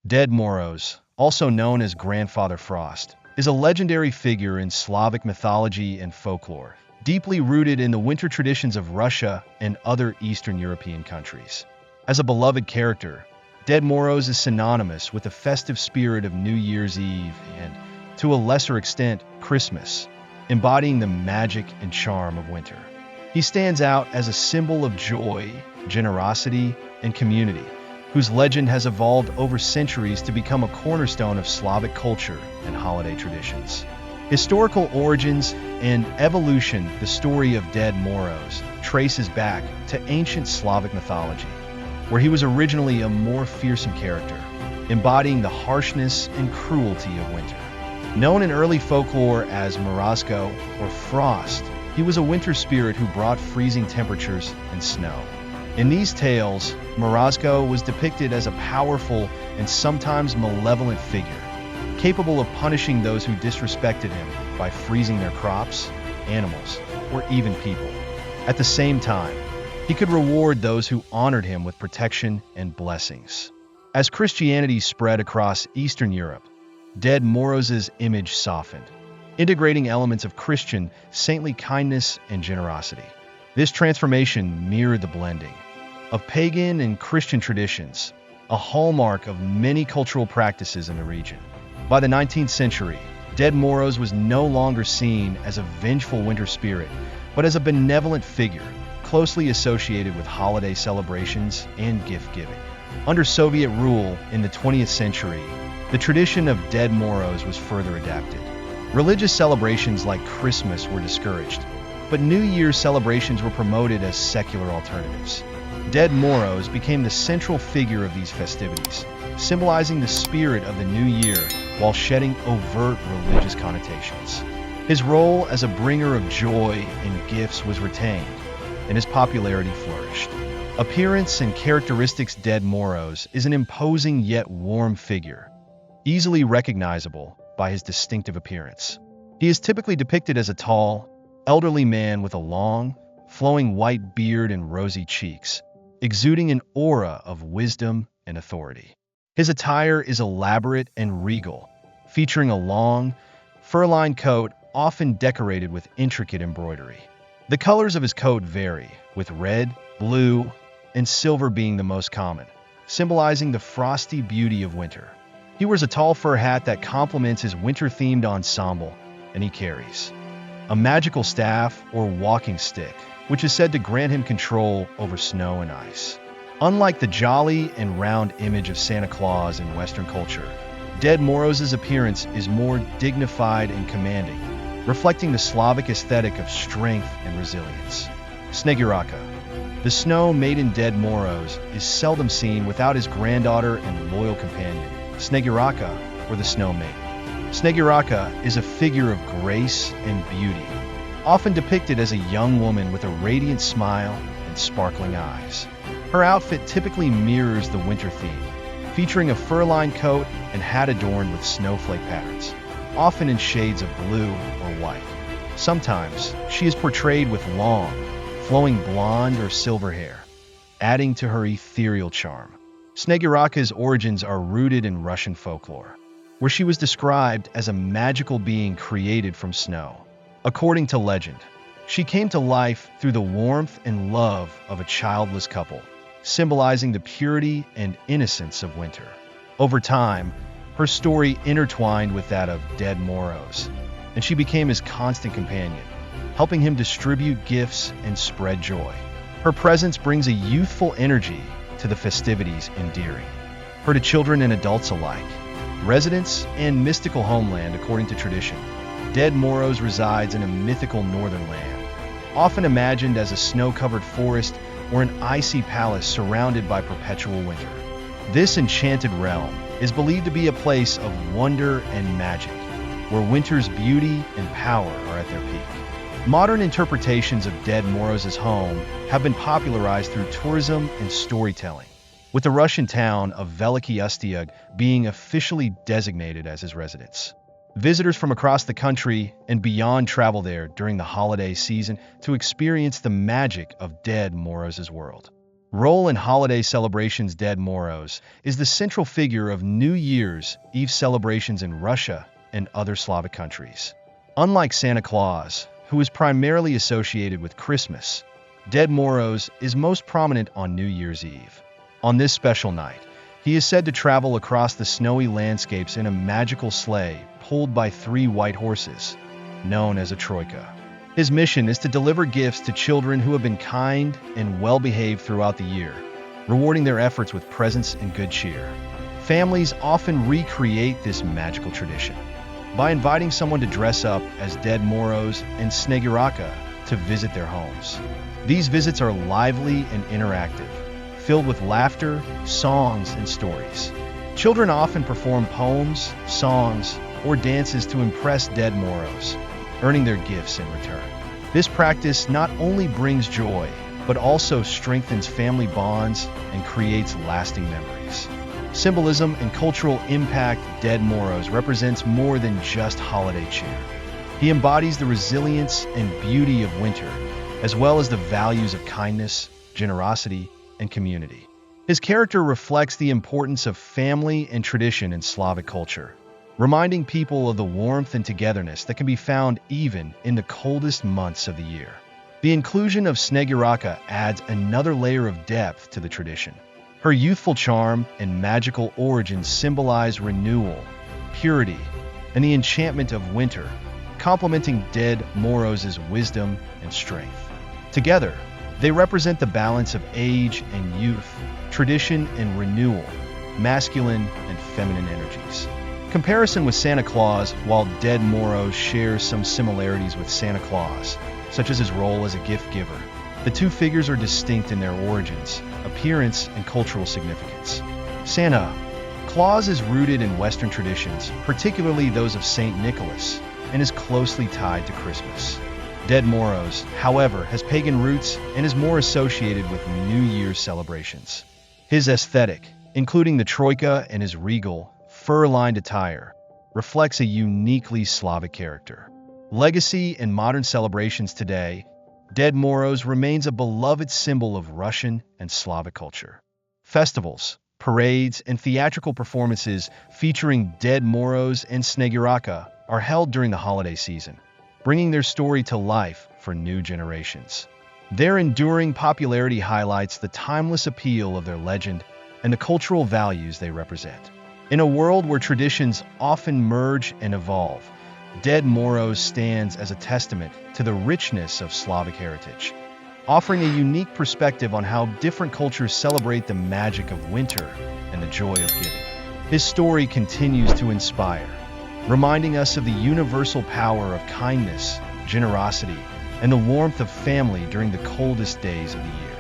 Dead Moroz, also known as Grandfather Frost, is a legendary figure in Slavic mythology and folklore, deeply rooted in the winter traditions of Russia and other Eastern European countries. As a beloved character, Dead Moroz is synonymous with the festive spirit of New Year's Eve and, to a lesser extent, Christmas, embodying the magic and charm of winter. He stands out as a symbol of joy, generosity, and community, whose legend has evolved over centuries to become a cornerstone of Slavic culture and holiday traditions. Historical origins and evolution. The story of Dead Moroz traces back to ancient Slavic mythology, where he was originally a more fearsome character, embodying the harshness and cruelty of winter. Known in early folklore as Moroz or Frost, he was a winter spirit who brought freezing temperatures and snow. In these tales, Moroz was depicted as a powerful and sometimes malevolent figure, capable of punishing those who disrespected him by freezing their crops, animals, or even people. At the same time, he could reward those who honored him with protection and blessings. As Christianity spread across Eastern Europe, Dead Moroz's image softened, integrating elements of Christian, saintly kindness and generosity. This transformation mirrored the blending of pagan and Christian traditions, a hallmark of many cultural practices in the region. By the 19th century, Dead Moroz was no longer seen as a vengeful winter spirit, but as a benevolent figure, closely associated with holiday celebrations and gift-giving. Under Soviet rule in the 20th century, the tradition of Dead Moroz was further adapted. Religious celebrations like Christmas were discouraged, but New Year's celebrations were promoted as secular alternatives. Dead Moroz became the central figure of these festivities, symbolizing the spirit of the new year while shedding overt religious connotations. His role as a bringer of joy and gifts was retained, and his popularity flourished. Appearance and characteristics. Dead Moroz is an imposing yet warm figure, easily recognizable by his distinctive appearance. He is typically depicted as a tall, elderly man with a long, flowing white beard and rosy cheeks, exuding an aura of wisdom and authority. His attire is elaborate and regal, featuring a long, fur-lined coat often decorated with intricate embroidery. The colors of his coat vary, with red, blue, and silver being the most common, symbolizing the frosty beauty of winter. He wears a tall fur hat that complements his winter-themed ensemble, and he carries a magical staff or walking stick, which is said to grant him control over snow and ice. Unlike the jolly and round image of Santa Claus in Western culture, Dead Moroz's appearance is more dignified and commanding, reflecting the Slavic aesthetic of strength and resilience. Sneguraka. The snow maiden Dead Moroz is seldom seen without his granddaughter and loyal companion, Sneguraka, or the Snow Maiden. Sneguraka is a figure of grace and beauty, often depicted as a young woman with a radiant smile and sparkling eyes. Her outfit typically mirrors the winter theme, featuring a fur-lined coat and hat adorned with snowflake patterns, often in shades of blue or white. Sometimes, she is portrayed with long, flowing blonde or silver hair, adding to her ethereal charm. Sneguraka's origins are rooted in Russian folklore, where she was described as a magical being created from snow. According to legend, she came to life through the warmth and love of a childless couple, symbolizing the purity and innocence of winter. Over time, her story intertwined with that of Dead Moroz, and she became his constant companion, helping him distribute gifts and spread joy. Her presence brings a youthful energy to the festivities, endearing her to children and adults alike. Residence and mystical homeland. According to tradition, Dead Moroz resides in a mythical northern land, often imagined as a snow-covered forest or an icy palace surrounded by perpetual winter. This enchanted realm is believed to be a place of wonder and magic, where winter's beauty and power are at their peak. Modern interpretations of Dead Moroz's home have been popularized through tourism and storytelling, with the Russian town of Veliki Ustyug being officially designated as his residence. Visitors from across the country and beyond travel there during the holiday season to experience the magic of Dead Moroz's world. role in holiday celebrations. Dead Moroz is the central figure of New Year's Eve celebrations in Russia and other Slavic countries. Unlike Santa Claus, who is primarily associated with Christmas, Dead Moroz is most prominent on New Year's Eve. On this special night, he is said to travel across the snowy landscapes in a magical sleigh pulled by 3 white horses, known as a troika. His mission is to deliver gifts to children who have been kind and well-behaved throughout the year, rewarding their efforts with presents and good cheer. Families often recreate this magical tradition by inviting someone to dress up as Dead Moroz and Sneguraka to visit their homes. These visits are lively and interactive, filled with laughter, songs, and stories. Children often perform poems, songs, or dances to impress Dead Moroz, earning their gifts in return. This practice not only brings joy, but also strengthens family bonds and creates lasting memories. Symbolism and cultural impact. Dead Moroz represents more than just holiday cheer. He embodies the resilience and beauty of winter, as well as the values of kindness, generosity, and community. His character reflects the importance of family and tradition in Slavic culture, reminding people of the warmth and togetherness that can be found even in the coldest months of the year. The inclusion of Sneguraka adds another layer of depth to the tradition. Her youthful charm and magical origins symbolize renewal, purity, and the enchantment of winter, complementing Dead Moroz's wisdom and strength. Together, they represent the balance of age and youth, tradition and renewal, masculine and feminine energies. Comparison with Santa Claus. While Dead Moroz shares some similarities with Santa Claus, such as his role as a gift giver, the two figures are distinct in their origins, appearance, and cultural significance. Santa Claus is rooted in Western traditions, particularly those of Saint Nicholas, and is closely tied to Christmas. Dead Moroz, however, has pagan roots and is more associated with New Year's celebrations. His aesthetic, including the troika and his regal, fur-lined attire, reflects a uniquely Slavic character. Legacy in modern celebrations today, Dead Moroz remains a beloved symbol of Russian and Slavic culture. Festivals, parades, and theatrical performances featuring Dead Moroz and Sneguraka are held during the holiday season, bringing their story to life for new generations. Their enduring popularity highlights the timeless appeal of their legend and the cultural values they represent. In a world where traditions often merge and evolve, Dead Moroz stands as a testament to the richness of Slavic heritage, offering a unique perspective on how different cultures celebrate the magic of winter and the joy of giving. His story continues to inspire, reminding us of the universal power of kindness, generosity, and the warmth of family during the coldest days of the year.